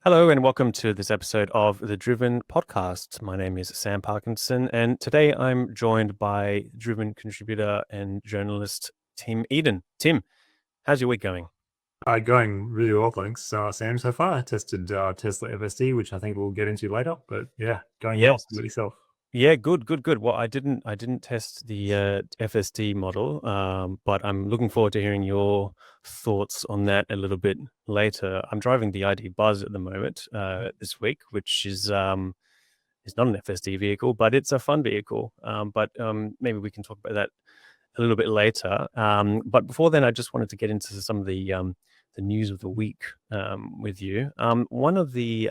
Hello and welcome to this episode of the Driven Podcast. My name is Sam Parkinson, and today I'm joined by Driven contributor and journalist Tim Eden. Tim, how's your week going? Going really well, thanks, Sam. So far, I tested Tesla FSD, which I think we'll get into later. But yeah, going well. Yes. What about yourself? Yeah, good. Well, I didn't test the FSD model, but I'm looking forward to hearing your thoughts on that a little bit later. I'm driving the ID Buzz at the moment this week, which is not an FSD vehicle, but it's a fun vehicle. But maybe we can talk about that a little bit later. But before then, I just wanted to get into some of the news of the week with you. One of the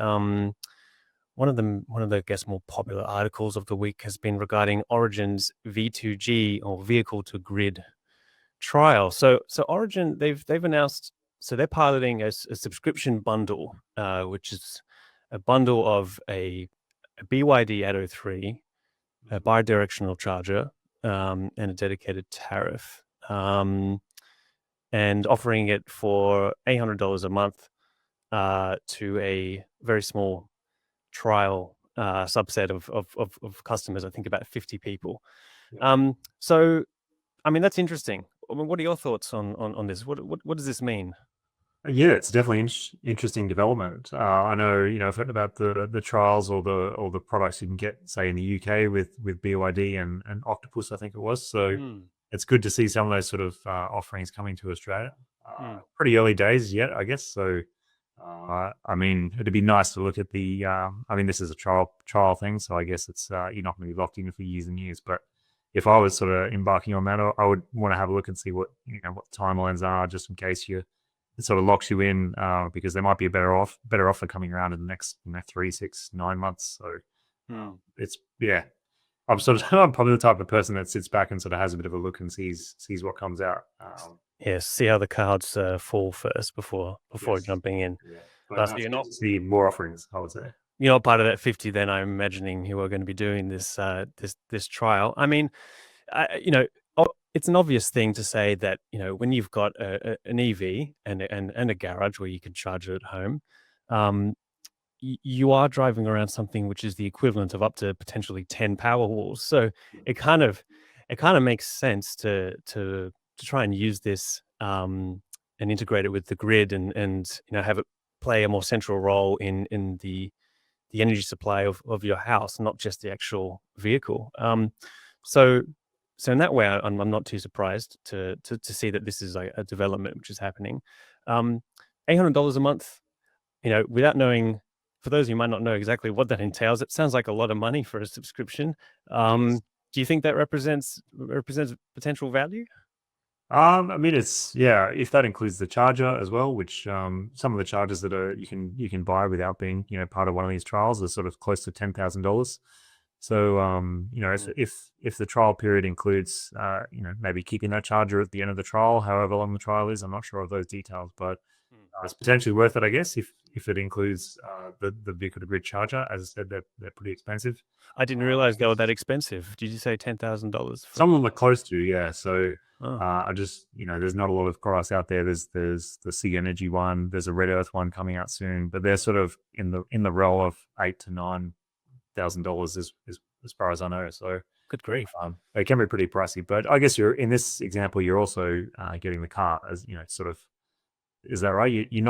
I guess more popular articles of the week has been regarding Origin's V2G or vehicle to grid trial. So Origin they've announced, so they're piloting a subscription bundle, which is a bundle of a BYD Atto 3, a bi-directional charger, and a dedicated tariff, and offering it for $800 a month to a very small trial subset of customers. I think about 50 people. So, I mean, that's interesting. I mean, what are your thoughts on this? What does this mean? Yeah, it's definitely interesting development. I know, I've heard about the trials or the products you can get, say, in the UK with BYD and Octopus, I think it was. So Mm, it's good to see some of those sort of offerings coming to Australia. mm. Pretty early days yet, I guess. So, I mean, it'd be nice to look at the. I mean, this is a trial thing, so I guess it's you're not going to be locked in for years and years. But if I was sort of embarking on that, I would want to have a look and see what the timelines are, just in case it sort of locks you in, because there might be a better offer coming around in the next 3, 6, 9 months. So Mm. it's yeah. I'm probably the type of person that sits back and sort of has a bit of a look and sees what comes out. Yes, see how the cards fall first before Yes, jumping in. yeah, but So no, it's good to see more offerings, I would say. you're not part of that 50. Then I'm imagining who are going to be doing this trial. I mean, it's an obvious thing to say that when you've got an EV and a garage where you can charge it at home, um, you are driving around something which is the equivalent of up to potentially 10 power walls. So it kind of it kind of makes sense to try and use this and integrate it with the grid and have it play a more central role in the energy supply of your house, not just the actual vehicle. So so in that way, I'm not too surprised to see that this is a development which is happening. Um, $800 a month, without knowing, for those who might not know exactly what that entails, it sounds like a lot of money for a subscription. Yes. Do you think that represents potential value? I mean, it's yeah. If that includes the charger as well, which some of the chargers that are you can buy without being part of one of these trials are sort of close to $10,000. So Mm, if the trial period includes maybe keeping that charger at the end of the trial, however long the trial is, I'm not sure of those details, but mm. it's potentially worth it, I guess, if it includes the vehicle to grid charger. As I said, they're pretty expensive. I didn't realize they were that expensive. Did you say $10,000 for? Some of them are close to, yeah. So Oh, I just, there's not a lot of products out there. There's the Sea Energy one. There's a Red Earth one coming out soon, but they're sort of in the realm of $8,000 to $9,000 as far as I know. So good grief. they can be pretty pricey. But I guess you're in this example, you're also getting the car as sort of. Is that right? You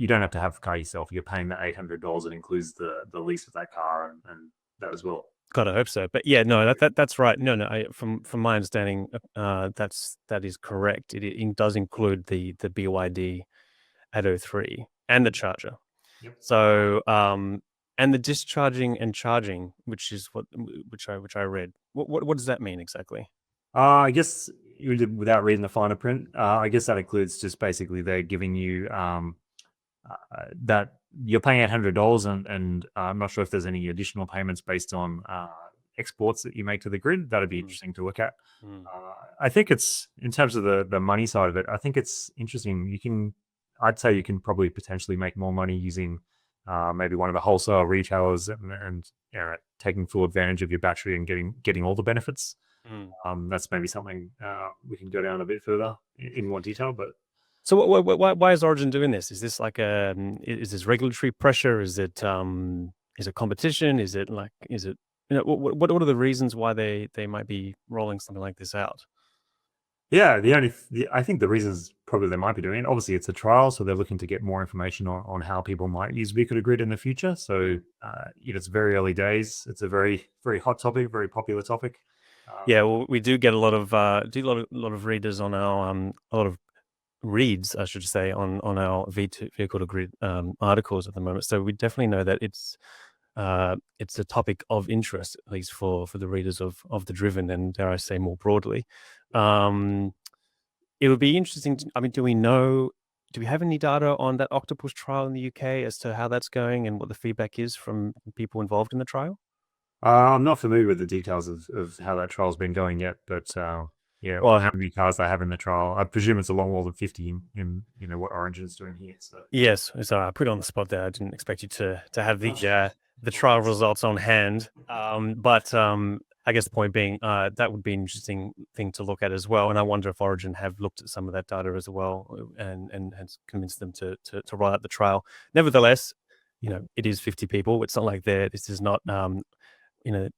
don't have to have the car yourself. You're paying that $800. It includes the lease of that car and that as well. Gotta hope so. But yeah, no, that's right. No, from my understanding, that is correct. It does include the BYD Atto 3 and the charger. Yep. So, and the discharging and charging, which I read. What does that mean exactly? I guess without reading the finer print, I guess that includes just basically they're giving you that you're paying $800, and I'm not sure if there's any additional payments based on exports that you make to the grid. That'd be Mm, interesting to look at. mm, I think it's in terms of the money side of it. I think it's interesting. I'd say you can probably potentially make more money using maybe one of the wholesale retailers and taking full advantage of your battery and getting all the benefits. mm. That's maybe something we can go down a bit further in more detail, but So why is Origin doing this? Is this like is this regulatory pressure? Is it competition? Is it what are the reasons why they might be rolling something like this out? Yeah, I think the reasons probably they might be doing it, obviously it's a trial, so they're looking to get more information on how people might use vehicle to grid in the future. So it's very early days. It's a very, very hot topic, very popular topic. Yeah, well, we do get a lot of readers on our a lot of reads, I should say, on our V2 vehicle to grid articles at the moment. So we definitely know that it's a topic of interest, at least for the readers of the Driven, and dare I say more broadly. It would be interesting. I mean, do we have any data on that octopus trial in the UK as to how that's going and what the feedback is from people involved in the trial? I'm not familiar with the details of how that trial's been going yet, but yeah, or Well, how many cars they have in the trial. I presume it's a lot more than 50 in what Origin is doing here. So yes. So I put you on the spot there. I didn't expect you to have the trial results on hand. But I guess the point being, that would be an interesting thing to look at as well. And I wonder if Origin have looked at some of that data as well and has convinced them to roll out the trial. Nevertheless, it is 50 people. It's not like this is not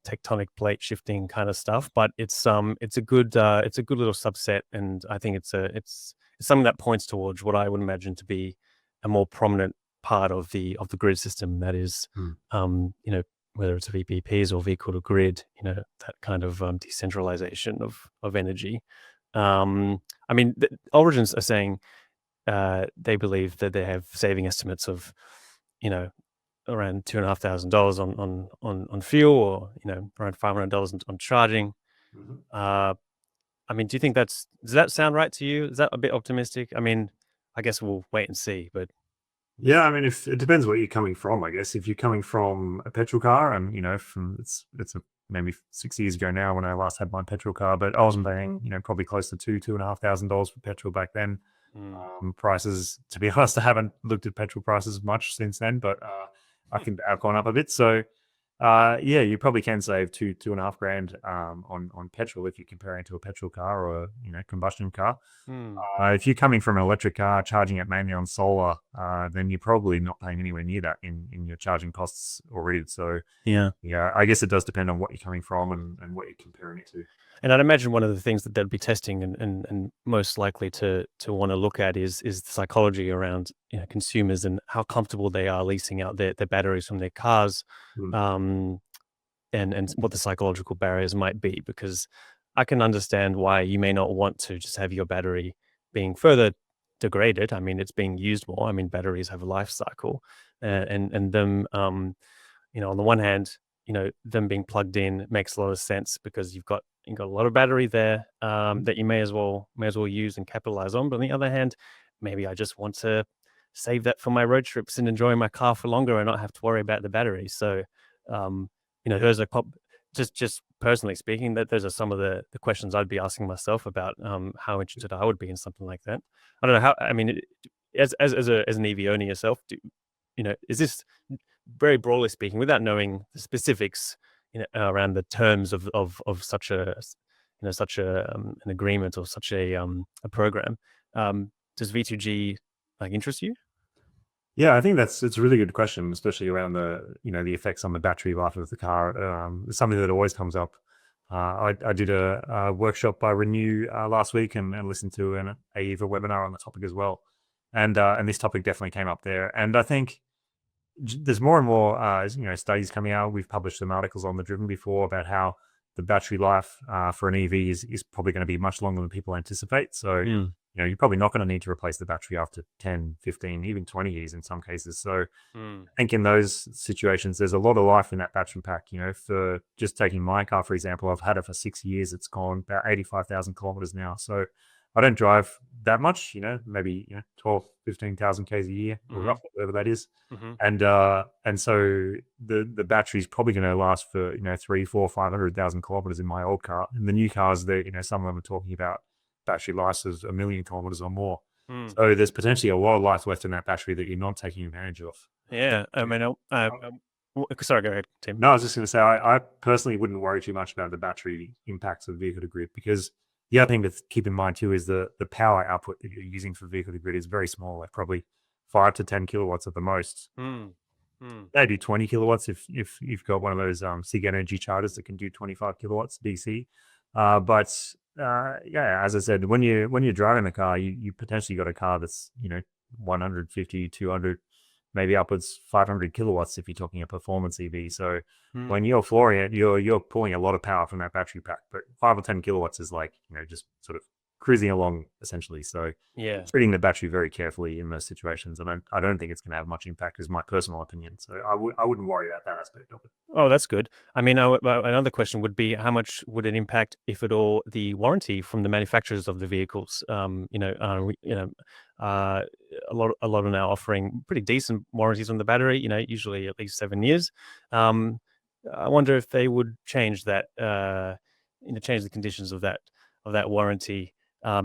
tectonic plate shifting kind of stuff, but it's a good little subset, and I think it's something that points towards what I would imagine to be a more prominent part of the grid system, that is whether it's VPPs or vehicle to grid, that kind of decentralization of energy. I mean, the Origins are saying they believe that they have saving estimates of around $2,500 on fuel, or around $500 on charging. I mean, do you think does that sound right to you? Is that a bit optimistic? I mean, I guess we'll wait and see, but yeah, I mean, if it depends where you're coming from, I guess. If you're coming from a petrol car, and from maybe 6 years ago now when I last had my petrol car, but I wasn't paying probably close to $2,500 for petrol back then. Prices, to be honest, I haven't looked at petrol prices much since then, but I think they've gone up a bit. So yeah, you probably can save two and a half grand on petrol if you're comparing to a petrol car or a combustion car. If you're coming from an electric car, charging it mainly on solar, then you're probably not paying anywhere near that in your charging costs already. So yeah. I guess it does depend on what you're coming from and what you're comparing it to. And I'd imagine one of the things that they'd be testing and most likely to want to look at is the psychology around consumers and how comfortable they are leasing out their batteries from their cars, and what the psychological barriers might be. Because I can understand why you may not want to just have your battery being further degraded. I mean, it's being used more. I mean, batteries have a life cycle, and them, on the one hand, them being plugged in makes a lot of sense because you've got a lot of battery there that you may as well use and capitalize on. But on the other hand, maybe I just want to save that for my road trips and enjoy my car for longer and not have to worry about the battery. So, those are just personally speaking, that those are some of the questions I'd be asking myself about how interested I would be in something like that. I don't know how. I mean, as an EV owner yourself, is this, very broadly speaking, without knowing the specifics, around the terms of such an agreement or such a program, does V2G interest you? Yeah, I think it's a really good question, especially around the effects on the battery life of the car. It's something that always comes up. I did a workshop by Renew last week and listened to an AEVA webinar on the topic as well, and this topic definitely came up there. And I think there's more and more studies coming out. We've published some articles on the Driven before about how the battery life for an EV is probably going to be much longer than people anticipate. So you're probably not going to need to replace the battery after 10, 15, even 20 years in some cases. So I think in those situations, there's a lot of life in that battery pack. For just taking my car, for example, I've had it for 6 years. It's gone about 85,000 kilometers now. So I don't drive that much, maybe 12, 15,000 Ks a year, or roughly whatever that is. And so the battery is probably going to last for 3, 4, 500,000 kilometers in my old car. And the new cars, some of them are talking about battery life of 1 million kilometers or more. So there's potentially a lot of life left in that battery that you're not taking advantage of. Yeah, I mean, sorry, go ahead, Tim. No, I was just going to say, I personally wouldn't worry too much about the battery impacts of vehicle to grid, because The other thing to keep in mind too is the power output that you're using for vehicle to grid is very small, like probably 5 to 10 kilowatts at the most. Mm. Mm. Maybe 20 kilowatts if you've got one of those SIG energy chargers that can do 25 kilowatts DC. Yeah, as I said, when you're driving the car, you potentially got a car that's 150, 200, maybe upwards 500 kilowatts if you're talking a performance EV. So Mm. when you're flooring it, you're pulling a lot of power from that battery pack. But 5 or 10 kilowatts is like just sort of cruising along essentially. So Yeah. treating the battery very carefully in those situations, and I don't think it's going to have much impact, is my personal opinion. So I wouldn't worry about that aspect of it. Oh, that's good. I mean, another question would be, how much would it impact, if at all, the warranty from the manufacturers of the vehicles? A lot are now offering pretty decent warranties on the battery. Usually at least 7 years. I wonder if they would change that. Change the conditions of that warranty,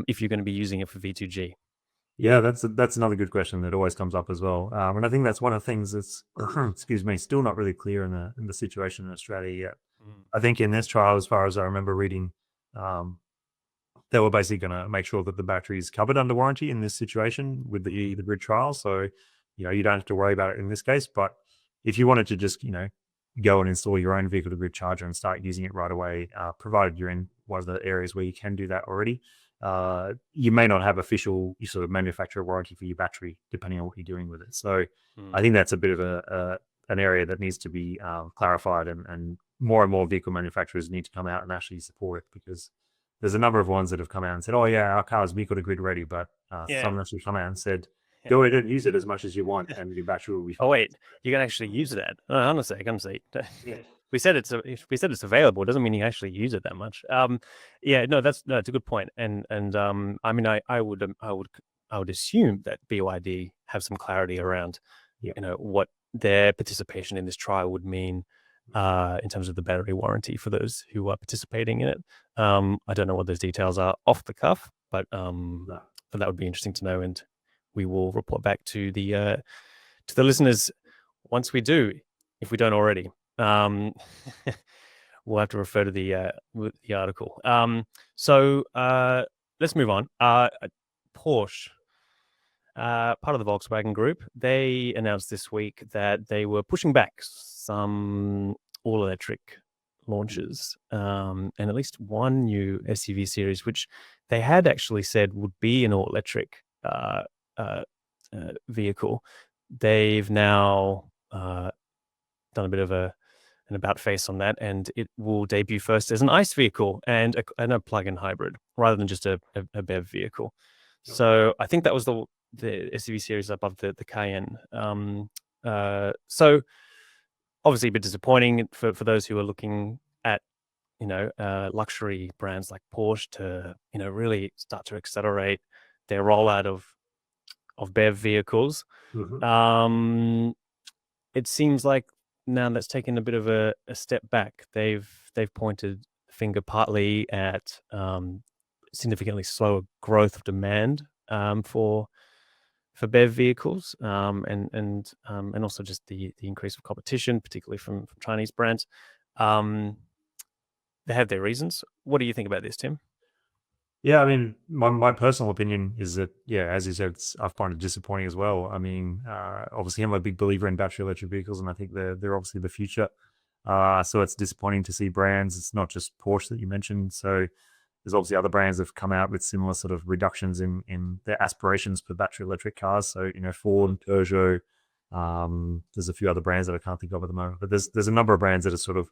if you're going to be using it for V2G. Yeah, that's another good question that always comes up as well, and I think that's one of the things that's excuse me, still not really clear in the situation in Australia yet. Mm. I think in this trial, as far as I remember reading, um, they were basically going to make sure that the battery is covered under warranty in this situation with the grid trial. So, you don't have to worry about it in this case. But if you wanted to just, go and install your own vehicle to grid charger and start using it right away, provided you're in one of the areas where you can do that already, you may not have official sort of manufacturer warranty for your battery, depending on what you're doing with it. So, I think that's a bit of an area that needs to be clarified, and more vehicle manufacturers need to come out and actually support it, because there's a number of ones that have come out and said, "Oh yeah, our car is vehicle to grid ready," but Yeah. some actually come out and said, Yeah. "Go ahead and use it as much as you want, and your battery will be fine." Oh wait, you can actually use that. Hold on a sec. Yeah. We said it's available. It doesn't mean you actually use it that much. Yeah, no, that's a good point. And I mean, I would assume that BYD have some clarity around, Yeah. what their participation in this trial would mean, in terms of the battery warranty for those who are participating in it. I don't know what those details are off the cuff, but No. that would be interesting to know, and we will report back to the listeners once we do, if we don't already. We'll have to refer to the article. So let's move on. Porsche, part of the Volkswagen Group, they announced this week that they were pushing back some all-electric launches, and at least one new SUV series, which they had actually said would be an all-electric vehicle. They've now done a bit of an about face on that, and it will debut first as an ICE vehicle and a plug-in hybrid, rather than just a BEV vehicle. So I think that was the SUV series above the Cayenne. So obviously a bit disappointing for those who are looking at luxury brands like Porsche to really start to accelerate their rollout of BEV vehicles. Mhm. It seems like now that's taken a bit of a step back. They've pointed the finger partly at significantly slower growth of demand for BEV vehicles, and also just the increase of competition, particularly from Chinese brands. They have their reasons. What do you think about this, Tim? Yeah, I mean, my personal opinion is that, yeah, as you said, I find it disappointing as well. I mean, obviously, I'm a big believer in battery electric vehicles, and I think they're obviously the future. So it's disappointing to see brands. It's not just Porsche that you mentioned. So there's obviously other brands that have come out with similar sort of reductions in their aspirations for battery electric cars. So Ford, Peugeot. There's a few other brands that I can't think of at the moment, but there's a number of brands that are sort of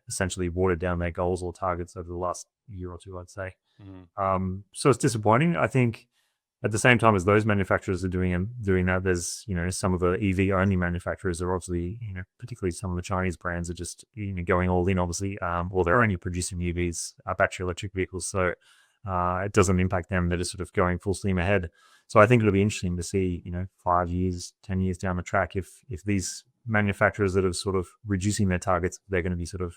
essentially watered down their goals or targets over the last year or two, I'd say. So it's disappointing. I think at the same time as those manufacturers are doing that, there's some of the EV only manufacturers are obviously particularly some of the Chinese brands are just going all in, obviously, or they're only producing EVs, battery electric vehicles. So it doesn't impact them. They're just sort of going full steam ahead. So I think it'll be interesting to see 5 years, 10 years down the track if these manufacturers that are sort of reducing their targets, they're going to be sort of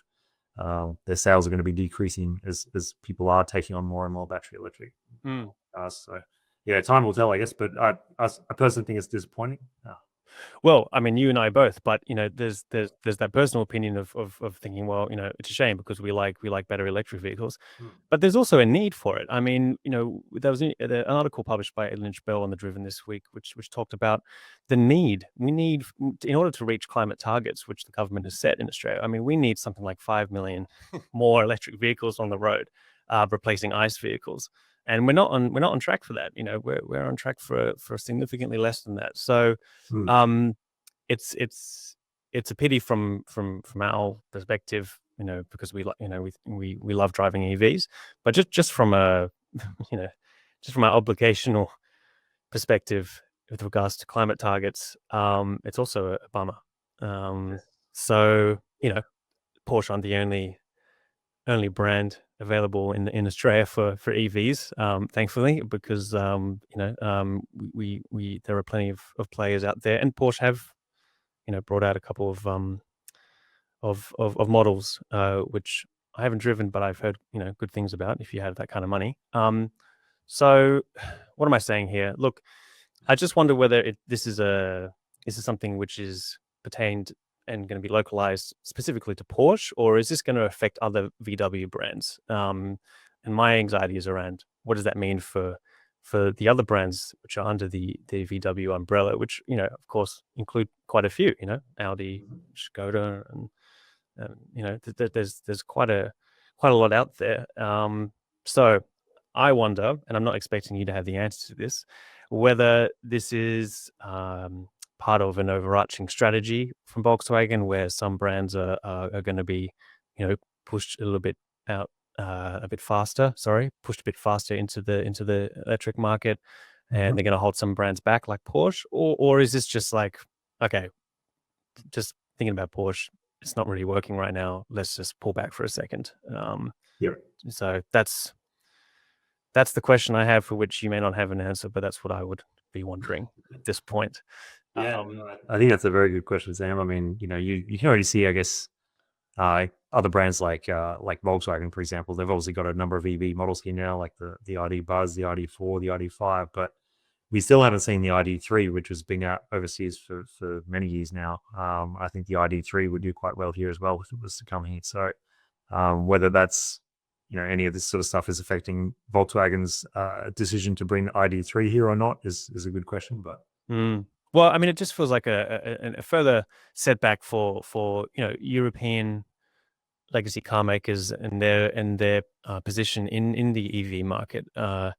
their sales are going to be decreasing as people are taking on more and more battery electric cars. So yeah, time will tell, I guess. But I personally think it's disappointing. Well, I mean, you and I both, but there's that personal opinion of thinking, well, it's a shame because we like better electric vehicles, but there's also a need for it. I mean, there was an article published by Lynch Bell on the Driven this week, which talked about the need we need in order to reach climate targets, which the government has set in Australia. I mean, we need something like 5 million more electric vehicles on the road, replacing ICE vehicles. And we're not on track for that. We're on track for significantly less than that. So, Mm. um, it's a pity from our perspective, because we love driving EVs, but just from a just from our obligational perspective with regards to climate targets, it's also a bummer. Yes. So Porsche aren't the only brand available in Australia for EVs, thankfully, because we there are plenty of players out there, and Porsche have brought out a couple of models, which I haven't driven, but I've heard good things about. If you have that kind of money, so what am I saying here? Look, I just wonder whether this is something which is pertained and going to be localized specifically to Porsche, or is this going to affect other VW brands? And my anxiety is around what does that mean for the other brands which are under the VW umbrella, which of course include quite a few, Audi, Skoda, and there's quite a lot out there. So I wonder, and I'm not expecting you to have the answer to this, whether this is part of an overarching strategy from Volkswagen, where some brands are going to be, pushed a little bit out, pushed a bit faster into the electric market, and they're going to hold some brands back, like Porsche, or is this just like, okay, just thinking about Porsche, it's not really working right now. Let's just pull back for a second. Yeah. So that's the question I have, for which you may not have an answer, but that's what I would be wondering at this point. Yeah, I think that's a very good question, Sam. I mean, you can already see, I guess, other brands like Volkswagen, for example. They've obviously got a number of EV models here now, like the ID Buzz, the ID4, the ID5, but we still haven't seen the ID3, which has been out overseas for many years now. I think the ID3 would do quite well here as well if it was to come here. So whether that's any of this sort of stuff is affecting Volkswagen's decision to bring the ID3 here or not is a good question. But well, I mean, it just feels like a further setback for European legacy car makers and their position in the EV market. I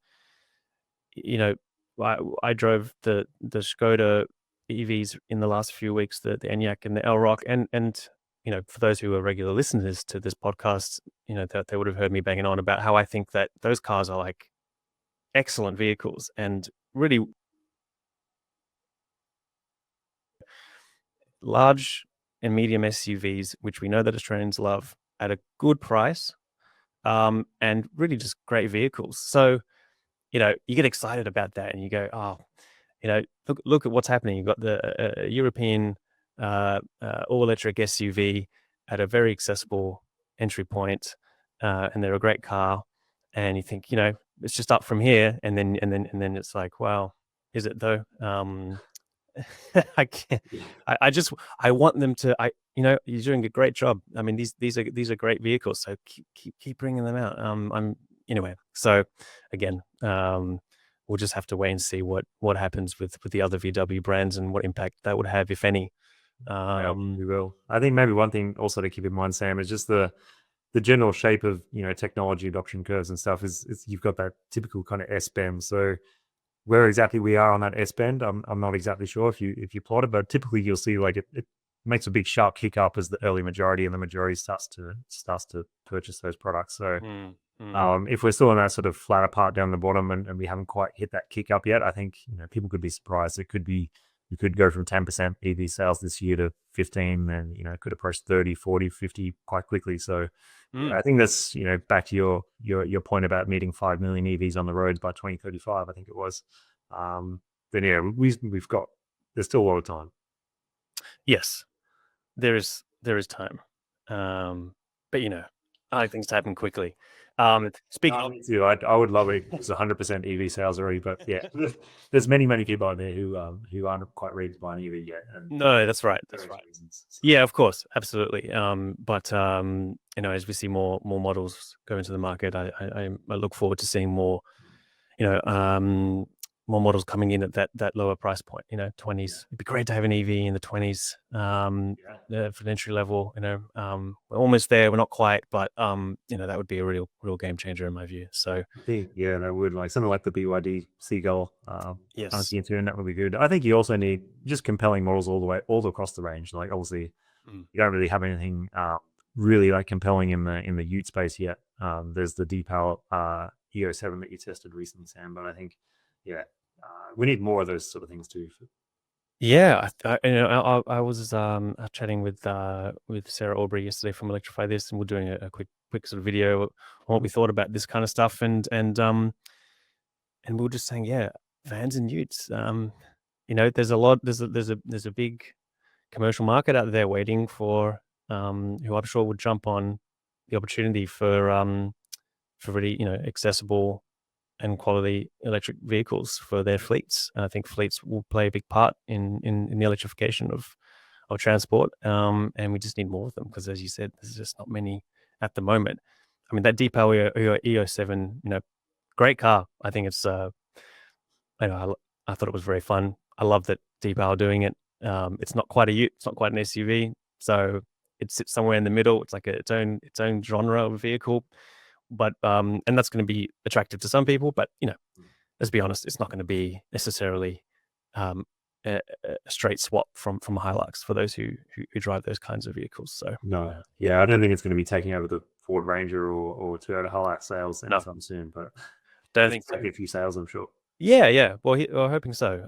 drove the Skoda EVs in the last few weeks, the Enyaq and the Elrock, and for those who are regular listeners to this podcast, that they would have heard me banging on about how I think that those cars are like excellent vehicles and really large and medium SUVs, which we know that Australians love, at a good price, and really just great vehicles. So you get excited about that, and you go, oh, look at what's happening. You've got the European all-electric SUV at a very accessible entry point, and they're a great car. And you think, it's just up from here, and then it's like, wow, is it though? I can't. I want them to. You're doing a great job. I mean, these are great vehicles. So keep bringing them out. Anyway. So again, we'll just have to wait and see what happens with the other VW brands and what impact that would have, if any. We will. I think maybe one thing also to keep in mind, Sam, is just the general shape of technology adoption curves and stuff. Is you've got that typical kind of S bend. So where exactly we are on that S bend, I'm not exactly sure if you plot it, but typically you'll see like it makes a big sharp kick up as the early majority, and the majority starts to purchase those products. So if we're still in that sort of flatter part down the bottom and we haven't quite hit that kick up yet, I think people could be surprised. It could be, you could go from 10% EV sales this year to 15, and it could approach 30, 40, 50 quite quickly. So I think that's back to your point about meeting 5 million EVs on the roads by 2035, I think it was. Then yeah, we've got, there's still a lot of time. Yes, there is time, but I like things to happen quickly. Speaking No, of, me too. I would love it. It's 100% EV sales already, but yeah, there's many people out there who aren't quite ready to buy an EV yet, and no, that's right. That's various right. reasons. So, Yeah, of course, absolutely. But as we see more models go into the market, I look forward to seeing more, you know, more models coming in at that lower price point. 20s. It'd be great to have an EV in the 20s. For an entry level. We're almost there. We're not quite, but that would be a real game changer in my view. So I think that would like something like the BYD Seagull. yes, The internet would be good. I think you also need just compelling models all across the range. Like obviously, you don't really have anything really like compelling in the Ute space yet. There's the depower EO7 that you tested recently, Sam. But I think we need more of those sort of things too. yeah. I was chatting with Sarah Aubrey yesterday from Electrify This, and we're doing a quick sort of video on what we thought about this kind of stuff, and we were just saying, yeah, vans and utes. There's a lot. There's a big commercial market out there waiting for who I'm sure would jump on the opportunity for really accessible and quality electric vehicles for their fleets. And I think fleets will play a big part in the electrification of transport. And we just need more of them because, as you said, there's just not many at the moment. I mean, that depower EO7, great car. I think it's I thought it was very fun. I love that depower doing it. It's not quite a ute, it's not quite an SUV, so it sits somewhere in the middle. It's like its own genre of vehicle, but and that's going to be attractive to some people. But let's be honest, it's not going to be necessarily a straight swap from a Hilux for those who drive those kinds of vehicles. So no, I don't think it's going to be taking over the Ford Ranger or Toyota Hilux sales anytime soon. But don't think so. A few sales, I'm sure. Yeah. Well, we're hoping so.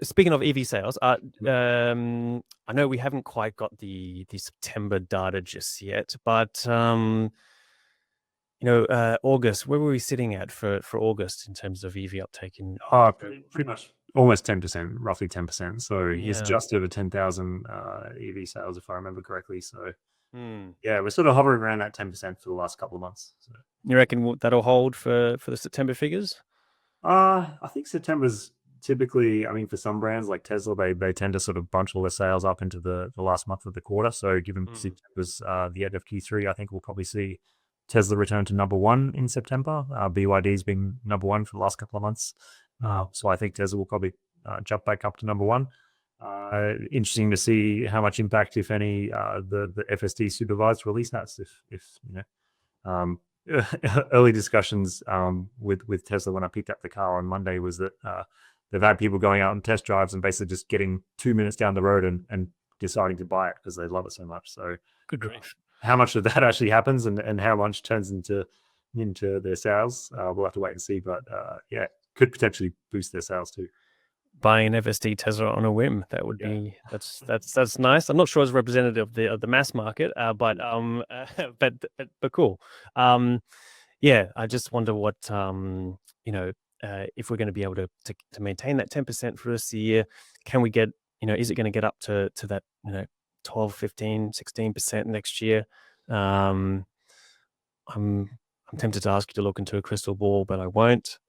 Speaking of EV sales, I know we haven't quite got the September data just yet, but August. Where were we sitting at for August in terms of EV uptake in? Pretty much almost 10%, roughly 10%. So it's Yeah. just over 10,000 EV sales, if I remember correctly. So we're sort of hovering around that 10% for the last couple of months. So. You reckon that'll hold for the September figures? I think September's typically, I mean, for some brands like Tesla, they tend to sort of bunch all their sales up into the last month of the quarter. So given September's the end of Q3, I think we'll probably see Tesla return to number one in September. BYD's been number one for the last couple of months. So I think Tesla will probably jump back up to number one. Interesting to see how much impact, if any, the FSD Supervised release has. If early discussions with Tesla when I picked up the car on Monday was that they've had people going out on test drives and basically just getting 2 minutes down the road and deciding to buy it because they love it so much. So good grief. How much of that actually happens and how much turns into their sales, we'll have to wait and see. But could potentially boost their sales too. Buying an FSD Tesla on a whim, that would be that's nice. I'm not sure it's representative of the mass market, but cool. I just wonder what if we're going to be able to maintain that 10% for the rest of the year. Can we get is it going to get up to that 12, 15, 16% next year? I'm tempted to ask you to look into a crystal ball, but I won't.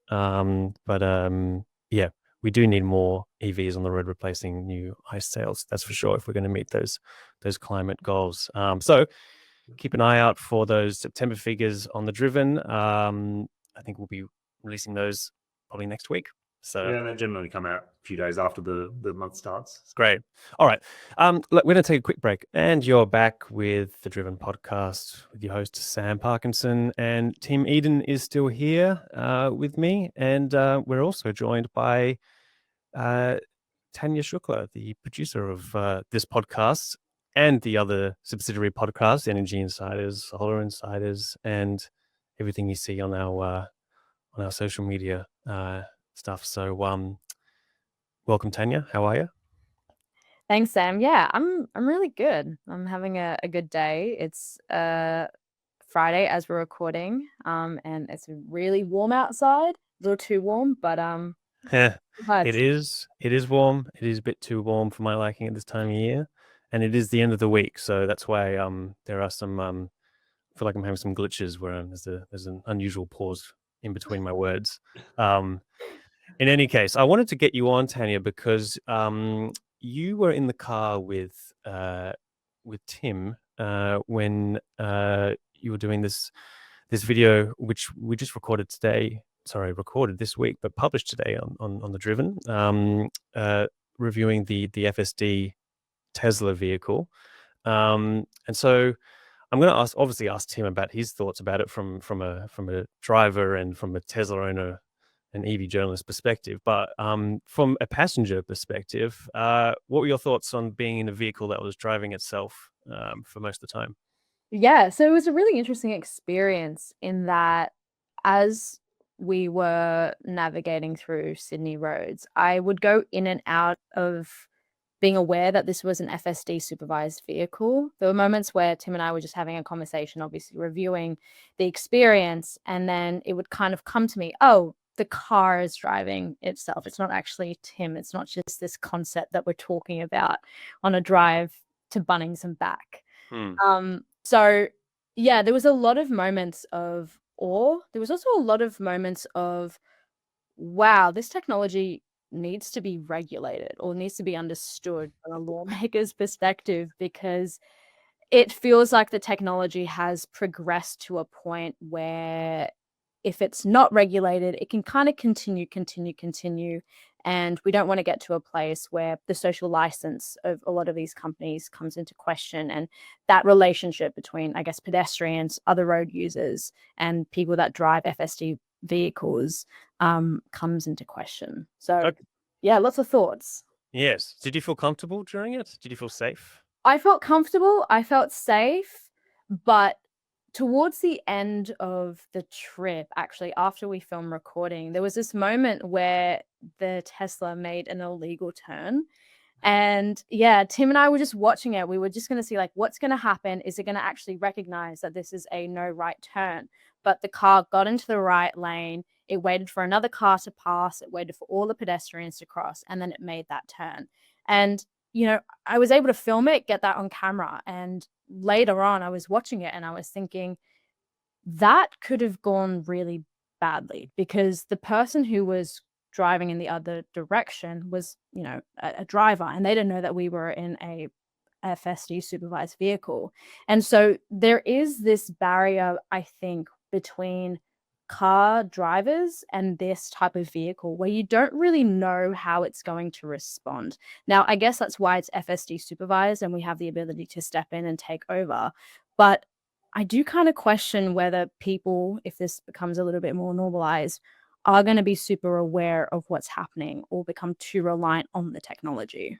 We do need more EVs on the road replacing new ICE sales. That's for sure if we're going to meet those climate goals. So keep an eye out for those September figures on the Driven. I think we'll be releasing those probably next week. So they generally come out a few days after the month starts. Great. All right. Look, we're going to take a quick break, and you're back with the Driven podcast with your host Sam Parkinson, and Tim Eden is still here with me, and we're also joined by Tanya Shukla, the producer of this podcast and the other subsidiary podcasts, Energy Insiders, Solar Insiders, and everything you see on our social media stuff. So, welcome, Tanya. How are you? Thanks, Sam. Yeah, I'm really good. I'm having a good day. It's Friday as we're recording, and it's really warm outside. A little too warm, but it is warm. It is a bit too warm for my liking at this time of year, and it is the end of the week, so that's why there are some feel like I'm having some glitches where there's an unusual pause in between my words. In any case, I wanted to get you on, Tanya, because you were in the car with Tim when you were doing this video, which we just recorded this week, but published today on the Driven, reviewing the FSD Tesla vehicle. And so I'm going to obviously ask Tim about his thoughts about it from a driver and from a Tesla owner, an EV journalist perspective. But from a passenger perspective, what were your thoughts on being in a vehicle that was driving itself for most of the time? Yeah, so it was a really interesting experience in that as we were navigating through Sydney roads, I would go in and out of being aware that this was an FSD supervised vehicle. There were moments where Tim and I were just having a conversation, obviously reviewing the experience, and then it would kind of come to me, oh, the car is driving itself. It's not actually Tim. It's not just this concept that we're talking about on a drive to Bunnings and back. So yeah, there was a lot of moments of awe. There was also a lot of moments of, wow, this technology needs to be regulated or needs to be understood from a lawmaker's perspective, because it feels like the technology has progressed to a point where if it's not regulated, it can kind of continue. And we don't want to get to a place where the social license of a lot of these companies comes into question, and that relationship between, I guess, pedestrians, other road users, and people that drive FSD vehicles comes into question. So yeah, lots of thoughts. Yes. Did you feel comfortable during it? Did you feel safe? I felt comfortable. I felt safe, but towards the end of the trip, actually, after we filmed recording, there was this moment where the Tesla made an illegal turn. And yeah, Tim and I were just watching it. We were just going to see, like, what's going to happen. Is it going to actually recognize that this is a no right turn? But the car got into the right lane. It waited for another car to pass. It waited for all the pedestrians to cross. And then it made that turn. And, you know, I was able to film it, get that on camera. And later on, I was watching it and I was thinking that could have gone really badly, because the person who was driving in the other direction was, you know, a driver, and they didn't know that we were in a FSD supervised vehicle. And so there is this barrier, I think, between car drivers and this type of vehicle where you don't really know how it's going to respond. Now, I guess that's why it's FSD supervised and we have the ability to step in and take over. But I do kind of question whether people, if this becomes a little bit more normalized, are going to be super aware of what's happening or become too reliant on the technology.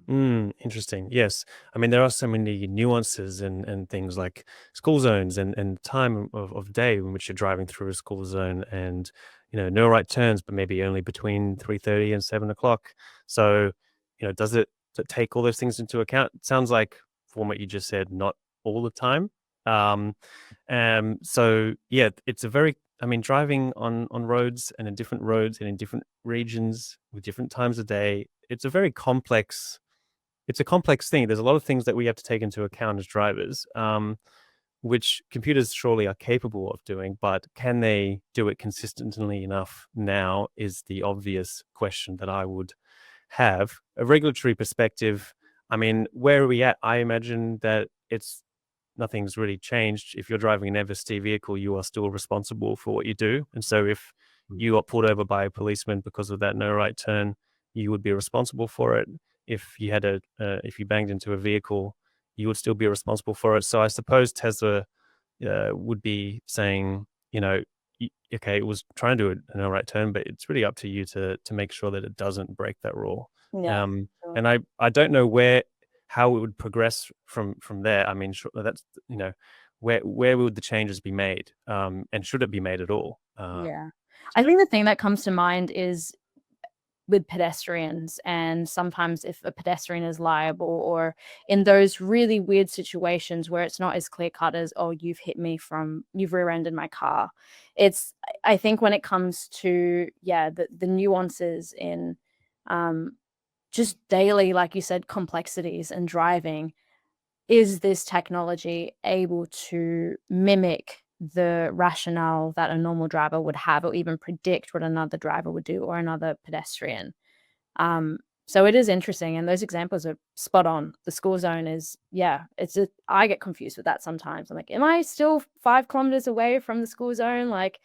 Interesting. Yes. I mean, there are so many nuances and things like school zones and time of day in which you're driving through a school zone, and, you know, no right turns, but maybe only between 3:30 and 7 o'clock. So, you know, does it take all those things into account? It sounds like, from what you just said, not all the time. So yeah, it's a very, I mean, driving on roads and in different roads and in different regions with different times of day, it's a very complex thing. There's a lot of things that we have to take into account as drivers, which computers surely are capable of doing, but can they do it consistently enough now is the obvious question that I would have. A regulatory perspective, I mean, where are we at? I imagine that nothing's really changed. If you're driving an FSD vehicle, you are still responsible for what you do. And so if you got pulled over by a policeman because of that no right turn, you would be responsible for it. If you had if you banged into a vehicle, you would still be responsible for it. So I suppose Tesla would be saying, you know, okay, it was trying to do a no right turn, but it's really up to you to make sure that it doesn't break that rule. Yeah. And I don't know how it would progress from there. I mean, that's, you know, where would the changes be made, and should it be made at all? Yeah. I think the thing that comes to mind is with pedestrians, and sometimes if a pedestrian is liable, or in those really weird situations where it's not as clear cut as, oh, you've rear-ended my car. I think when it comes to, yeah, the nuances in just daily, like you said, complexities and driving, is this technology able to mimic the rationale that a normal driver would have, or even predict what another driver would do or another pedestrian? So it is interesting, and those examples are spot on. The school zone is, I get confused with that sometimes. I'm like, am I still 5 kilometers away from the school zone? Like,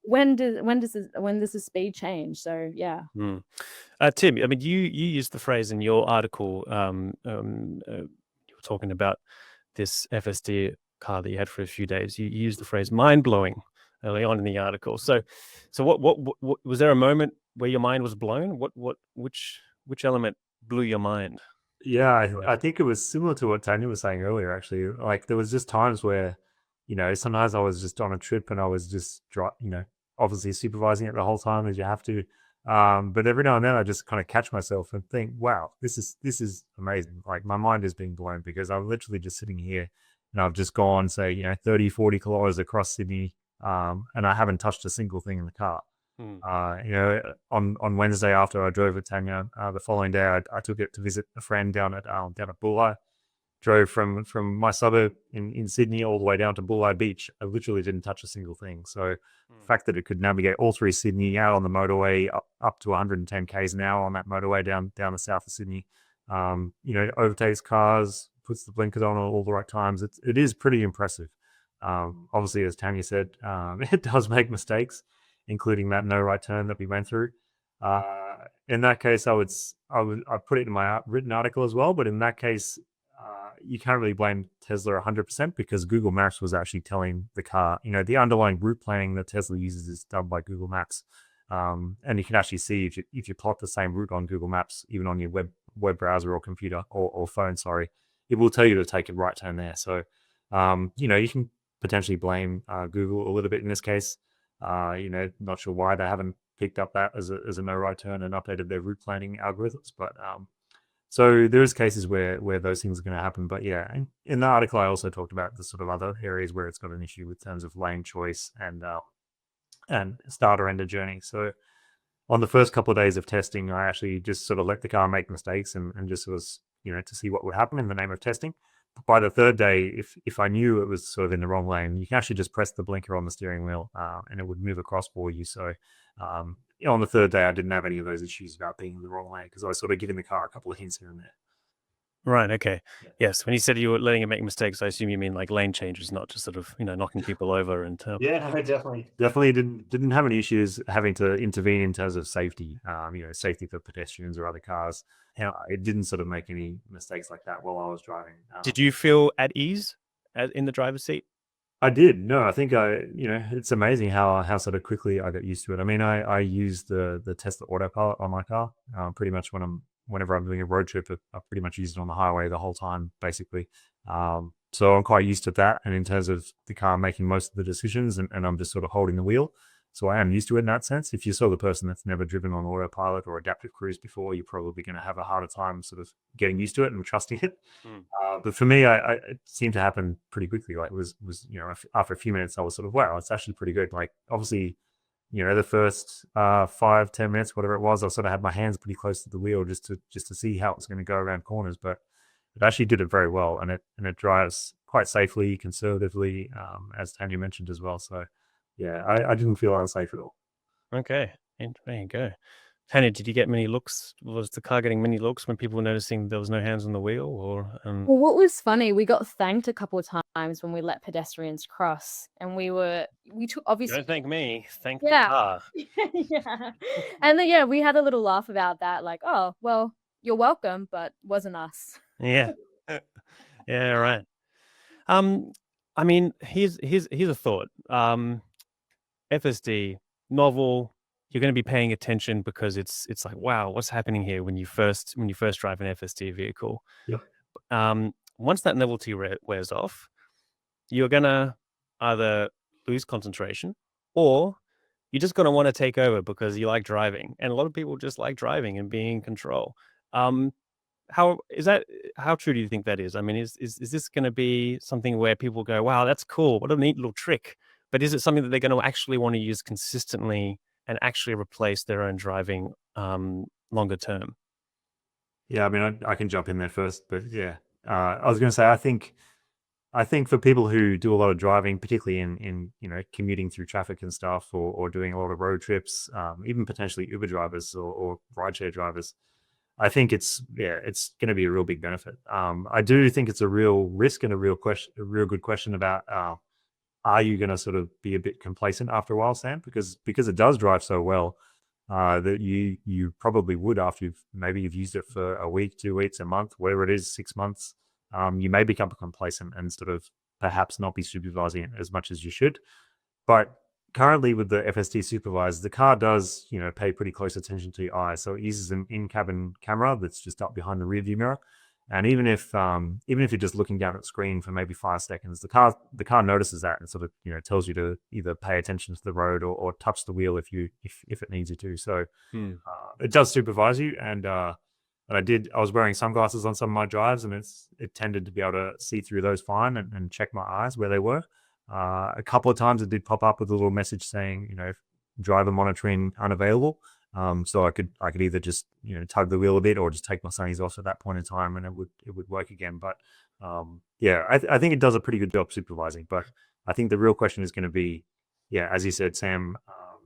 when does the speed change? So yeah. Tim, I mean, you used the phrase in your article. You were talking about this FSD car that you had for a few days. You used the phrase "mind blowing" early on in the article. So what was there a moment where your mind was blown? Which element blew your mind? Yeah, I think it was similar to what Tanya was saying earlier, actually. Like, there was just times where, sometimes I was just on a trip and I was just, obviously supervising it the whole time as you have to. But every now and then I just kind of catch myself and think, wow, this is amazing. Like, my mind is being blown because I'm literally just sitting here and I've just gone, say, 30, 40 kilometers across Sydney, and I haven't touched a single thing in the car. On Wednesday after I drove with Tanya, the following day I took it to visit a friend down at Bulli. Drove from my suburb in Sydney all the way down to Bulli Beach. I literally didn't touch a single thing. So the fact that it could navigate all through Sydney, out on the motorway, up to 110 k's an hour on that motorway down the south of Sydney, overtakes cars, puts the blinkers on all the right times. It is pretty impressive. Obviously, as Tanya said, it does make mistakes, including that no right turn that we went through. In that case, I put it in my written article as well. But in that case, you can't really blame Tesla 100% because Google Maps was actually telling the car, the underlying route planning that Tesla uses is done by Google Maps. And you can actually see if you plot the same route on Google Maps, even on your web browser or computer or phone, it will tell you to take a right turn there. So, you can potentially blame Google a little bit in this case. Not sure why they haven't picked up that as a no right turn and updated their route planning algorithms. But so there's cases where those things are going to happen. But yeah, in the article, I also talked about the sort of other areas where it's got an issue with terms of lane choice and start or end a journey. So on the first couple of days of testing, I actually just sort of let the car make mistakes and just was, to see what would happen in the name of testing. But by the third day, if I knew it was sort of in the wrong lane, you can actually just press the blinker on the steering wheel and it would move across for you. So on the third day, I didn't have any of those issues about being in the wrong lane because I was sort of giving the car a couple of hints here and there. Right. Okay. Yeah. Yes. When you said you were letting it make mistakes, I assume you mean like lane changes, not just sort of knocking people over and. Yeah, no, definitely didn't have any issues having to intervene in terms of safety. Safety for pedestrians or other cars. It didn't sort of make any mistakes like that while I was driving. Did you feel at ease in the driver's seat? I did. No, I think it's amazing how sort of quickly I got used to it. I mean, I use the Tesla autopilot on my car pretty much whenever I'm doing a road trip. I pretty much use it on the highway the whole time, basically. So I'm quite used to that. And in terms of the car making most of the decisions and I'm just sort of holding the wheel. So I am used to it in that sense. If you saw the person that's never driven on autopilot or adaptive cruise before, you're probably going to have a harder time sort of getting used to it and trusting it. But for me, it seemed to happen pretty quickly. Like it was after a few minutes, I was sort of, wow, it's actually pretty good. Like obviously, the first 5-10 minutes, whatever it was, I sort of had my hands pretty close to the wheel just to see how it's going to go around corners. But it actually did it very well, and it drives quite safely, conservatively, as Tanya mentioned as well. So yeah, I didn't feel unsafe at all. Okay, there you go. Tanya, did you get many looks? Was the car getting many looks when people were noticing there was no hands on the wheel? Or Well, what was funny, we got thanked a couple of times when we let pedestrians cross, and we took obviously. Don't thank me, thank the car. Yeah, and then we had a little laugh about that, like, oh well, you're welcome, but wasn't us. Yeah, yeah, right. I mean, here's a thought. FSD novel. You're going to be paying attention because it's like, wow, what's happening here when you first drive an FSD vehicle. Yeah. Once that novelty wears off, you're going to either lose concentration or you're just going to want to take over because you like driving. And a lot of people just like driving and being in control. How true do you think that is? I mean, is this going to be something where people go, wow, that's cool. What a neat little trick. But is it something that they're going to actually want to use consistently and actually replace their own driving longer term? Yeah, I mean, I can jump in there first, but yeah, I was going to say, I think for people who do a lot of driving, particularly in commuting through traffic and stuff, or doing a lot of road trips, even potentially Uber drivers or rideshare drivers, I think it's going to be a real big benefit. I do think it's a real risk and a real good question about are you going to sort of be a bit complacent after a while, Sam? Because it does drive so well that you probably would after you've used it for a week, 2 weeks, a month, whatever it is, 6 months. You may become complacent and sort of perhaps not be supervising it as much as you should. But currently with the FSD Supervised, the car does, pay pretty close attention to your eyes. So it uses an in-cabin camera that's just up behind the rearview mirror. And even if you're just looking down at the screen for maybe 5 seconds, the car notices that and sort of tells you to either pay attention to the road or touch the wheel if it needs you to. So it does supervise you. And I was wearing sunglasses on some of my drives, and it tended to be able to see through those fine and check my eyes where they were. A couple of times it did pop up with a little message saying, driver monitoring unavailable. So I could either just tug the wheel a bit or just take my sunnies off at that point in time, and it would work again. But I think it does a pretty good job supervising. But I think the real question is going to be, as you said, Sam,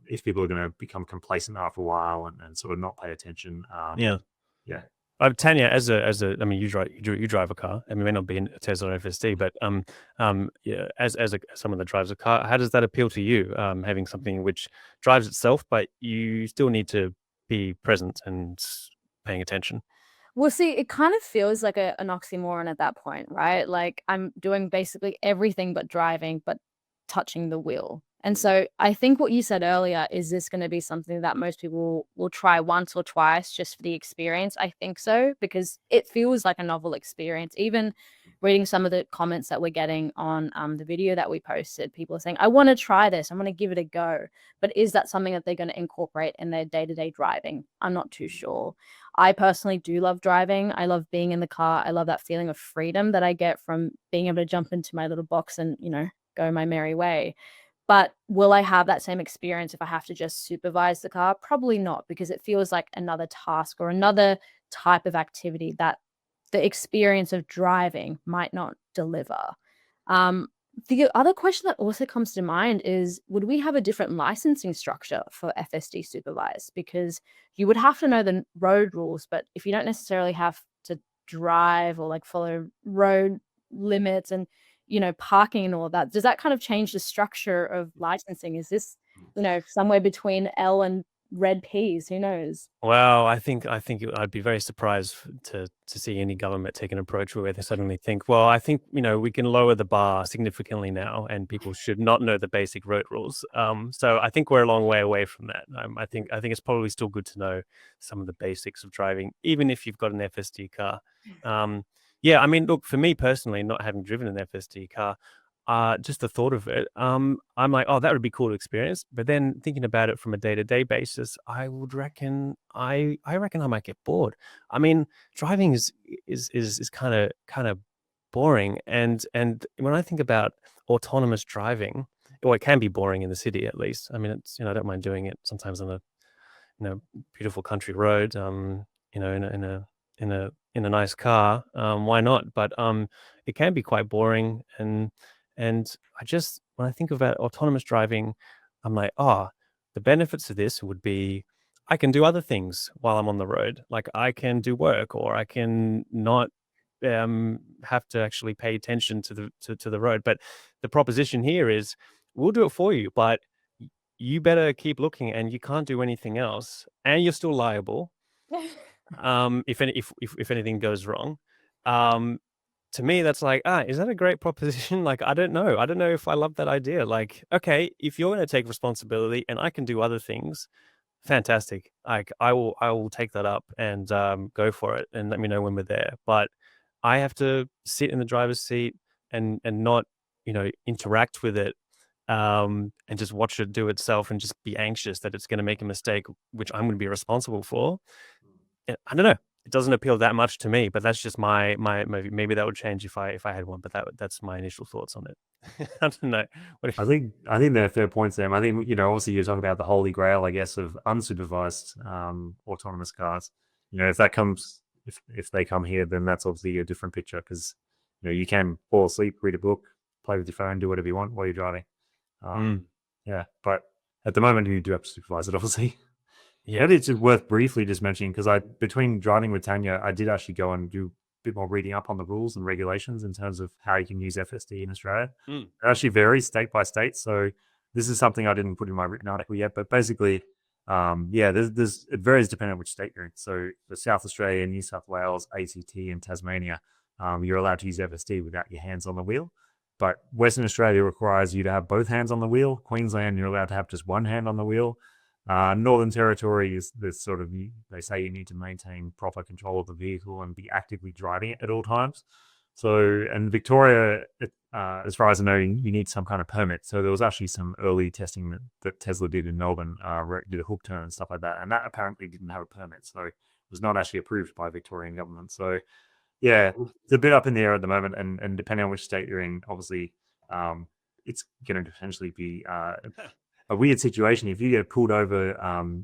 if people are going to become complacent after a while and sort of not pay attention. Yeah. Tanya, as I mean, you drive a car. I mean, it may not be a Tesla or FSD, but as someone that drives a car, how does that appeal to you? Having something which drives itself, but you still need to be present and paying attention. Well, see, it kind of feels like an oxymoron at that point, right? Like I'm doing basically everything but driving, but touching the wheel. And so I think what you said earlier, is this going to be something that most people will try once or twice just for the experience? I think so, because it feels like a novel experience. Even reading some of the comments that we're getting on the video that we posted, people are saying, I want to try this. I want to give it a go. But is that something that they're going to incorporate in their day-to-day driving? I'm not too sure. I personally do love driving. I love being in the car. I love that feeling of freedom that I get from being able to jump into my little box and, go my merry way. But will I have that same experience if I have to just supervise the car? Probably not, because it feels like another task or another type of activity that the experience of driving might not deliver. The other question that also comes to mind is, would we have a different licensing structure for FSD Supervised? Because you would have to know the road rules, but if you don't necessarily have to drive or like follow road limits and parking and all that, does that kind of change the structure of licensing? Is this, somewhere between L and red peas? Who knows? Well, I think I'd be very surprised to see any government take an approach where they suddenly think, well, I think we can lower the bar significantly now, and people should not know the basic road rules. So I think we're a long way away from that. I think it's probably still good to know some of the basics of driving, even if you've got an FSD car. Yeah, I mean, look, for me personally, not having driven an FSD car, just the thought of it, I'm like, oh, that would be cool to experience. But then thinking about it from a day-to-day basis, I would reckon I reckon I might get bored. I mean, driving is kind of boring, and when I think about autonomous driving, well, it can be boring in the city at least. I mean, it's I don't mind doing it sometimes on a beautiful country road, in a nice car, why not? But it can be quite boring, and when I think about autonomous driving, I'm like, the benefits of this would be I can do other things while I'm on the road. Like I can do work, or I can not have to actually pay attention to the road. But the proposition here is, we'll do it for you, but you better keep looking, and you can't do anything else, and you're still liable if anything goes wrong. To me, that's like, is that a great proposition? Like, I don't know if I love that idea. Like, okay, if you're going to take responsibility and I can do other things, fantastic. Like, I will take that up and go for it, and let me know when we're there. But I have to sit in the driver's seat and not interact with it, and just watch it do itself, and just be anxious that it's going to make a mistake, which I'm going to be responsible for. I don't know. It doesn't appeal that much to me, but that's just my maybe that would change if I had one. But that's my initial thoughts on it. I don't know. I think they're fair points, Sam. I think obviously you're talking about the holy grail, I guess, of unsupervised autonomous cars. If that comes if they come here, then that's obviously a different picture because you can fall asleep, read a book, play with your phone, do whatever you want while you're driving. Yeah, but at the moment you do have to supervise it, obviously. Yeah, it's just worth briefly just mentioning because between driving with Tanya, I did actually go and do a bit more reading up on the rules and regulations in terms of how you can use FSD in Australia. It actually varies state by state, so this is something I didn't put in my written article yet, but basically, it varies depending on which state you're in. So for South Australia, New South Wales, ACT, and Tasmania, you're allowed to use FSD without your hands on the wheel. But Western Australia requires you to have both hands on the wheel. Queensland, you're allowed to have just one hand on the wheel. Northern Territory is this sort of, they say you need to maintain proper control of the vehicle and be actively driving it at all times. So, and Victoria, as far as I know, you need some kind of permit. So there was actually some early testing that Tesla did in Melbourne, did a hook turn and stuff like that. And that apparently didn't have a permit. So it was not actually approved by Victorian government. So yeah, it's a bit up in the air at the moment. And depending on which state you're in, obviously, it's going to potentially be a weird situation. If you get pulled over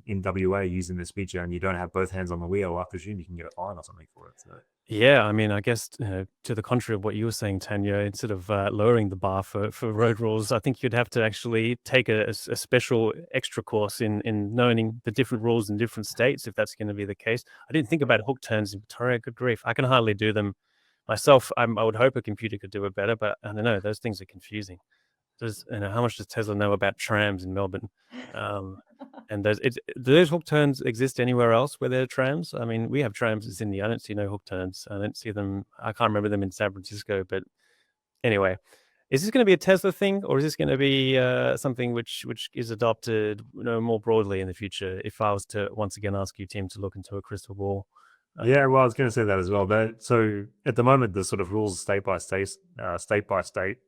in WA using this feature and you don't have both hands on the wheel, I presume you can get a fine or something for it. So. Yeah, I mean, I guess to the contrary of what you were saying, Tanya, instead of lowering the bar for road rules, I think you'd have to actually take a special extra course in knowing the different rules in different states, if that's going to be the case. I didn't think about hook turns in Victoria. Good grief, I can hardly do them myself. I would hope a computer could do it better, but I don't know. Those things are confusing. How much does Tesla know about trams in Melbourne? And do those hook turns exist anywhere else where there are trams? I mean, we have trams in Sydney. I don't see no hook turns. I don't see them. I can't remember them in San Francisco. But anyway, is this going to be a Tesla thing, or is this going to be something which is adopted more broadly in the future? If I was to once again ask you, Tim, to look into a crystal ball. Yeah, well, I was going to say that as well. So at the moment, the sort of rules state by state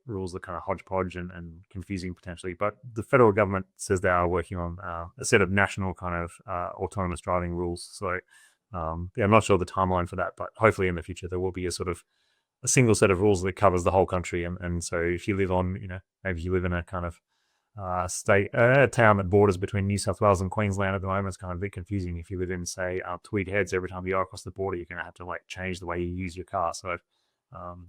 rules are kind of hodgepodge and confusing potentially. But the federal government says they are working on a set of national kind of autonomous driving rules. So I'm not sure the timeline for that, but hopefully in the future there will be a sort of a single set of rules that covers the whole country. And so if you live on, maybe you live in a kind of a town that borders between New South Wales and Queensland at the moment, it's kind of a bit confusing. If you live in, say, Tweed Heads, every time you go across the border, you're going to have to change the way you use your car. So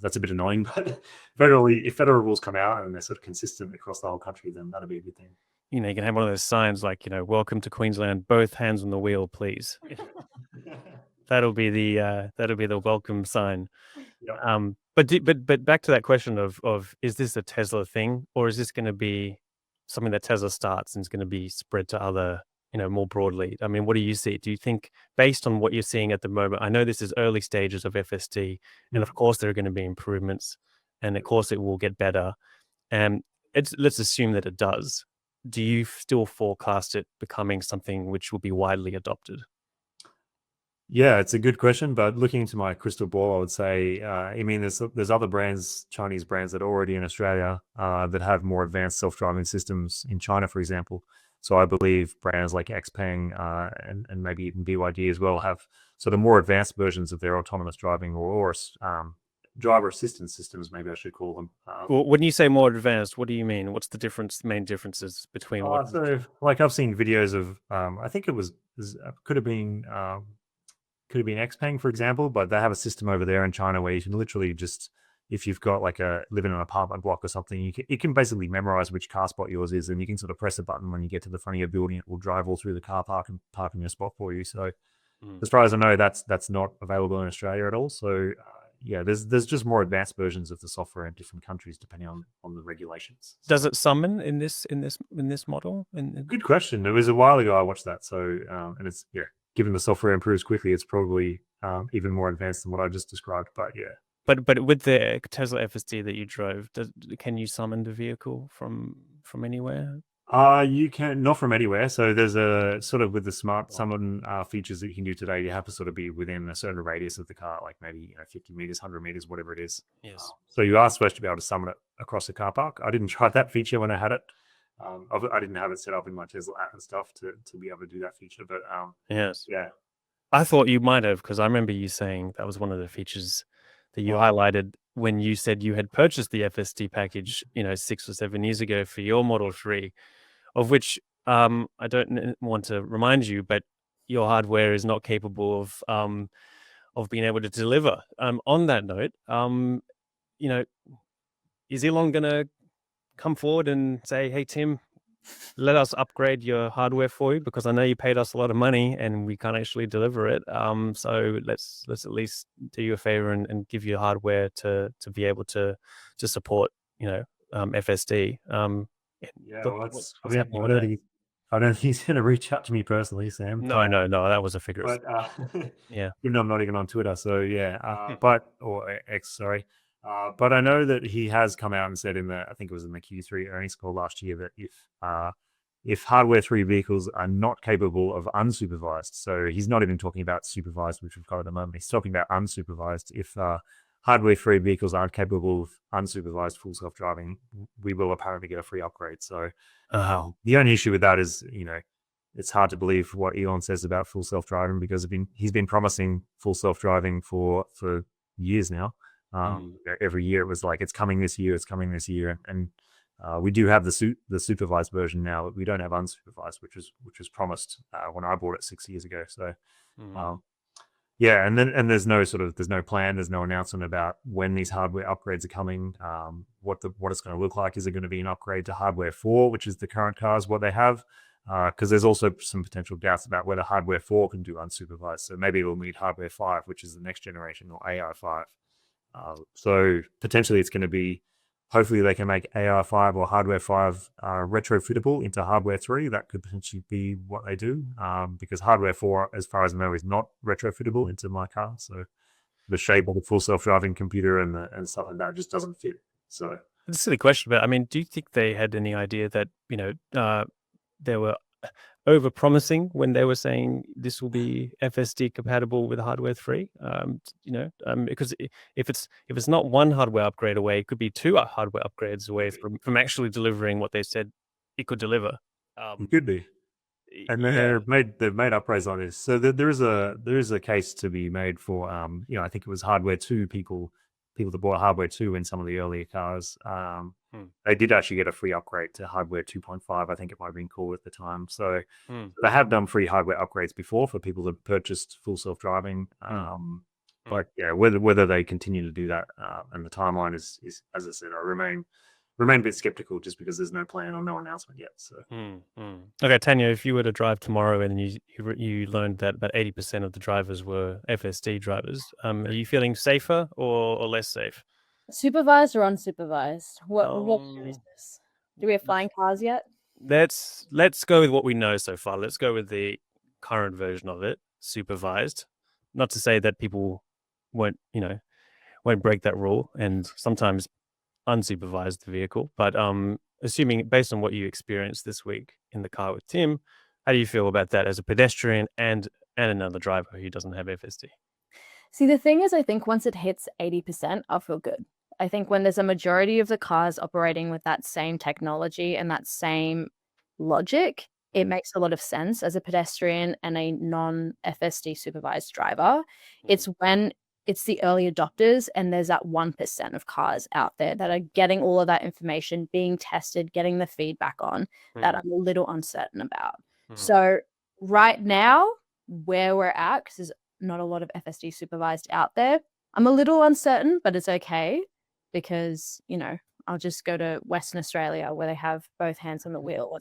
that's a bit annoying. But if federal rules come out and they're sort of consistent across the whole country, then that'll be a good thing. You can have one of those signs like, welcome to Queensland, both hands on the wheel, please. That'll be the welcome sign. Yep. But back to that question of is this a Tesla thing, or is this going to be something that Tesla starts and is going to be spread to other, more broadly? I mean, what do you see? Do you think, based on what you're seeing at the moment, I know this is early stages of FSD, and of course there are going to be improvements, and of course it will get better, and let's assume that it does. Do you still forecast it becoming something which will be widely adopted? Yeah, it's a good question, but looking into my crystal ball, I would say, there's other brands, Chinese brands that are already in Australia that have more advanced self-driving systems in China, for example. So I believe brands like XPeng and maybe even BYD as well have sort of more advanced versions of their autonomous driving or driver assistance systems, maybe I should call them. Well, when you say more advanced, what do you mean? What's the main differences between what? So, I've seen videos of, I think it could have been XPeng, for example, but they have a system over there in China where you can literally just, if you've got live in an apartment block or something, it can basically memorize which car spot yours is, and you can sort of press a button when you get to the front of your building. It will drive all through the car park and park in your spot for you. So as far as I know, that's not available in Australia at all. So there's just more advanced versions of the software in different countries depending on the regulations. Does it summon in this model? Good question. It was a while ago I watched that. So and it's given the software improves quickly, it's probably even more advanced than what I just described. But yeah. But with the Tesla FSD that you drove, can you summon the vehicle from anywhere? You can, not from anywhere. So there's a sort of, with the smart summon features that you can do today, you have to sort of be within a certain radius of the car, like maybe 50 meters, 100 meters, whatever it is. Yes. So you are supposed to be able to summon it across the car park. I didn't try that feature when I had it. I didn't have it set up in my Tesla app and stuff to be able to do that feature, but yes, yeah. I thought you might have, because I remember you saying that was one of the features that you highlighted when you said you had purchased the FSD package, 6 or 7 years ago for your Model 3, of which I don't want to remind you, but your hardware is not capable of being able to deliver. On that note, you know, is Elon going to come forward and say, "Hey, Tim, let us upgrade your hardware for you because I know you paid us a lot of money and we can't actually deliver it. So let's at least do you a favor and give you hardware to be able to support, FSD." Yeah, well, What's I mean, happening with that? I don't think he's going to reach out to me personally, Sam. No, that was a figure of But yeah. even though I'm not even on Twitter, so yeah, or X, sorry. But I know that he has come out and said I think it was in the Q3 earnings call last year, that if hardware 3 vehicles are not capable of unsupervised, so he's not even talking about supervised, which we've got at the moment. He's talking about unsupervised. If hardware 3 vehicles aren't capable of unsupervised full self-driving, we will apparently get a free upgrade. So the only issue with that is, it's hard to believe what Elon says about full self-driving because he's been promising full self-driving for years now. Every year it was like, it's coming this year, and we do have the supervised version now. We don't have unsupervised, which was promised when I bought it 6 years ago. So yeah, and there's no plan, there's no announcement about when these hardware upgrades are coming, what it's going to look like. Is it going to be an upgrade to hardware 4, which is the current cars, what they have? Because there's also some potential doubts about whether hardware 4 can do unsupervised. So maybe it will need hardware 5, which is the next generation, or AI5. So potentially it's going to be, hopefully they can make AI5 or hardware 5 retrofittable into hardware 3. That could potentially be what they do, because hardware 4, as far as I know, is not retrofittable into my car. So the shape of the full self-driving computer and stuff like that just doesn't fit. So it's a silly question, but I mean, do you think they had any idea that they were over promising when they were saying this will be FSD compatible with hardware 3? Because if it's not one hardware upgrade away, it could be 2 hardware upgrades away from actually delivering what they said it could deliver. It could be. And they've made upgrades on this. So there is a case to be made for I think it was hardware 2 people that bought hardware 2 in some of the earlier cars. They did actually get a free upgrade to hardware 2.5. I think it might have been called at the time. So they have done free hardware upgrades before for people that purchased full self-driving. But yeah, whether they continue to do that and the timeline is, as I said, I remain a bit skeptical just because there's no plan or no announcement yet. So okay, Tanya, if you were to drive tomorrow and you learned that about 80% of the drivers were FSD drivers, are you feeling safer or less safe? Supervised or unsupervised? What year is this? Do we have flying cars yet? Let's go with what we know so far. Let's go with the current version of it, supervised. Not to say that people won't break that rule and sometimes unsupervised the vehicle, but assuming based on what you experienced this week in the car with Tim, how do you feel about that as a pedestrian and another driver who doesn't have FSD? See, the thing is, I think once it hits 80%, I'll feel good. I think when there's a majority of the cars operating with that same technology and that same logic, it makes a lot of sense as a pedestrian and a non-FSD supervised driver. It's when it's the early adopters and there's that 1% of cars out there that are getting all of that information, being tested, getting the feedback on, that I'm a little uncertain about. So right now, where we're at, because there's not a lot of FSD supervised out there, I'm a little uncertain, but it's okay because, I'll just go to Western Australia where they have both hands on the wheel.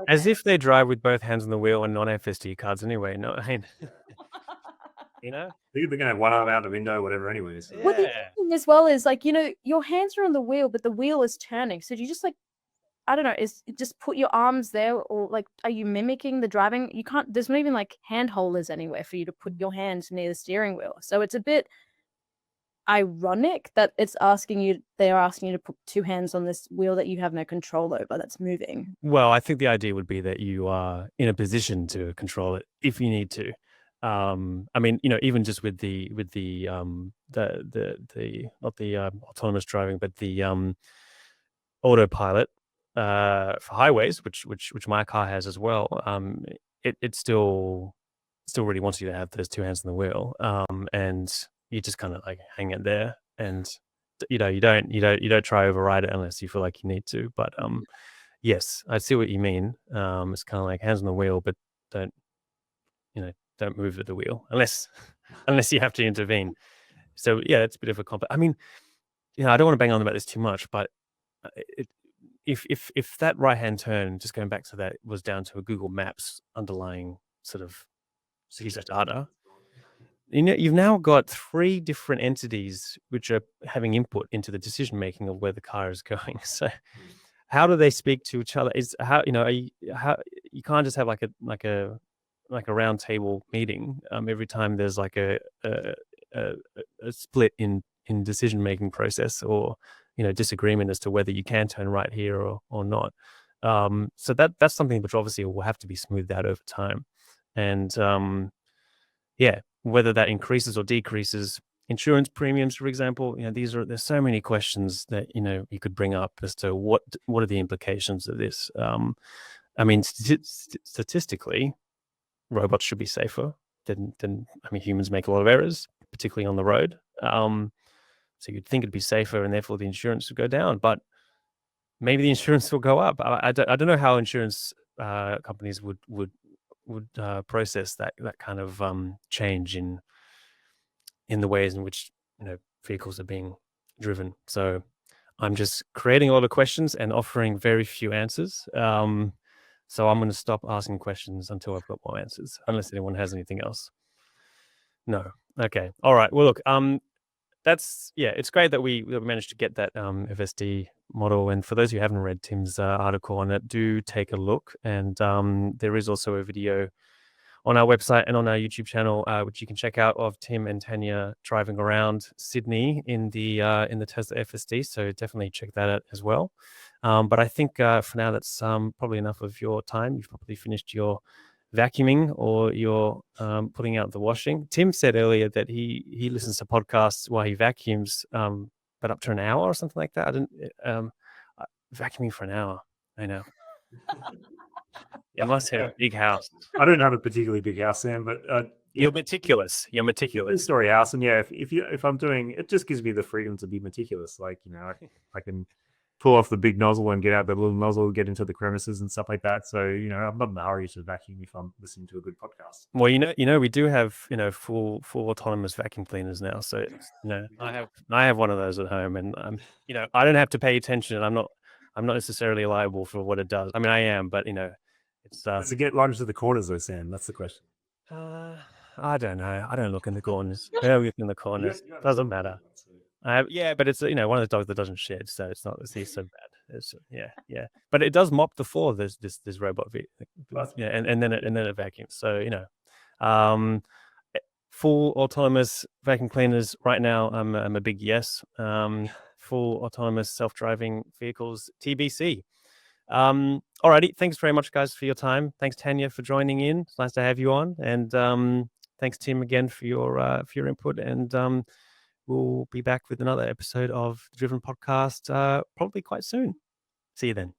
As if they drive with both hands on the wheel and non-FSD cards anyway. No, I mean, they're going to have one arm out the window, whatever anyway. So. Well, the thing as well is your hands are on the wheel, but the wheel is turning. So do you just I don't know, just put your arms there, or are you mimicking the driving? You can't, there's not even hand holders anywhere for you to put your hands near the steering wheel. So it's a bit ironic that they're asking you to put 2 hands on this wheel that you have no control over, that's moving. Well, I think the idea would be that you are in a position to control it if you need to. I mean, even just with the not the autonomous driving, but the autopilot for highways, which my car has as well. It still really wants you to have those 2 hands on the wheel, and you just kind of hang it there, and you don't try override it unless you feel like you need to. But yes, I see what you mean. It's kind of like hands on the wheel, but don't move at the wheel unless unless you have to intervene. So yeah, it's a bit of a complex. I mean, I don't want to bang on about this too much, but if that right-hand turn, just going back to that, was down to a Google Maps underlying sort of piece of data, you've now got 3 different entities which are having input into the decision making of where the car is going. So how do they speak to each other? Is how you can't just have like a round table meeting every time there's like a split in decision making process, or disagreement as to whether you can turn right here or not. So that's something which obviously will have to be smoothed out over time, and whether that increases or decreases insurance premiums, for example. There's so many questions that you could bring up as to what are the implications of this. I mean, statistically, robots should be safer than humans make a lot of errors, particularly on the road. So you'd think it'd be safer, and therefore the insurance would go down. But maybe the insurance will go up. I don't know how insurance companies would process that kind of change in the ways in which vehicles are being driven. So I'm just creating a lot of questions and offering very few answers. So I'm going to stop asking questions until I've got more answers, unless anyone has anything else. No. Okay. All right. Well, look. It's great that we managed to get that FSD model. And for those who haven't read Tim's article on it, do take a look. And there is also a video on our website and on our YouTube channel, which you can check out, of Tim and Tanya driving around Sydney in the Tesla FSD. So definitely check that out as well. But I think for now, that's probably enough of your time. You've probably finished your vacuuming or your putting out the washing. Tim said earlier that he listens to podcasts while he vacuums, but up to an hour or something like that. I didn't vacuuming for an hour. I know. You must have a big house. I don't have a particularly big house, Sam, but you're meticulous. You're meticulous. Story house, and if I'm doing it, just gives me the freedom to be meticulous. Like I can pull off the big nozzle and get out the little nozzle, get into the crevices and stuff like that. So I'm not in a hurry to vacuum if I'm listening to a good podcast. Well, we do have full autonomous vacuum cleaners now. So I have one of those at home, and I don't have to pay attention. I'm not necessarily liable for what it does. I mean, I am, but it's does it get lunge to the corners though, Sam? That's the question. I don't know. I don't look in the corners. I don't look in the corners. Doesn't matter. But it's one of the dogs that doesn't shed, so it's not so bad. It's, but it does mop the floor. This robot, and then it vacuums. So full autonomous vacuum cleaners right now. I'm a big yes. Full autonomous self-driving vehicles, TBC. Alrighty, thanks very much, guys, for your time. Thanks, Tanya, for joining in. It's nice to have you on, and thanks, Tim, again for your input. And we'll be back with another episode of the Driven Podcast probably quite soon. See you then.